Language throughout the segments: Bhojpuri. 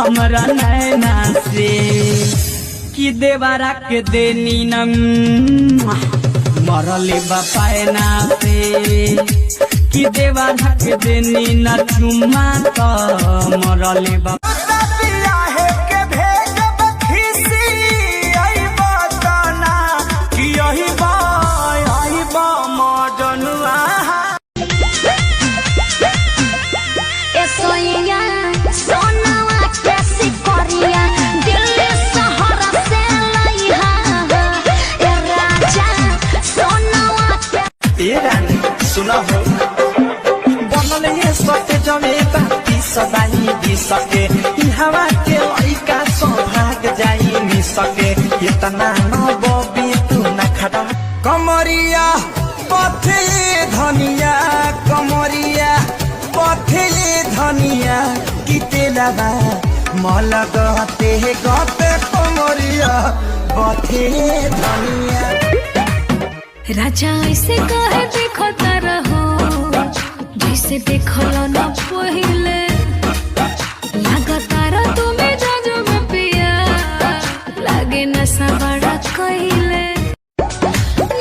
हमरा नैना से कि देवारा के देनी न मरले बापायना से कि देवारा के देनी न चुम्मा तो मरले बापा सुना हो बनल ये सके जमे बाती सदाई दी सके हवा के लइका सौभाग जाई नी सके इतना न बबी तू न खड़ा कमरिया पथे धनिया कमरिया पथे धनिया कितेलाबा मल गते गते कमरिया पथे धनिया राजा ऐसे कहे देखो रहो जैसे देखो न पहिले लगातार तुम्हें जाजो में पिया लागे नशा बड़ा कहिले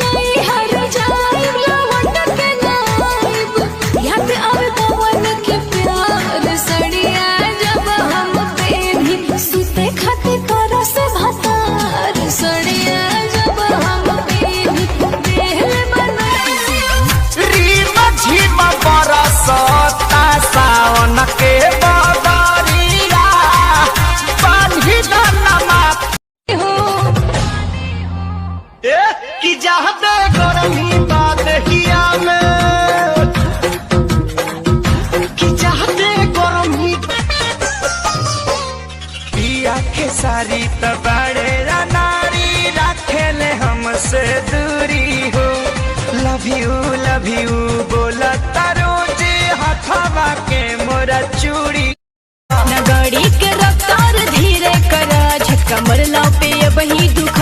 नहीं हर जाइब लवंड के नाइब याद आवे पवन के प्यार सड़िया जब हम पेनी सुते खाते करो से भतार सड़िया जब हम सावन के बदरिया बांधी दनमा कि चाहते गरमी बात हिया में कि चाहते गरमी पिया के सारी तबड़े नारी रखेले हमसे दूरी हो लव यू बोला तारो हथवा के मोरा चूड़ी नगड़ी के रफ्तार धीरे करा झटका मरला पे वही दुख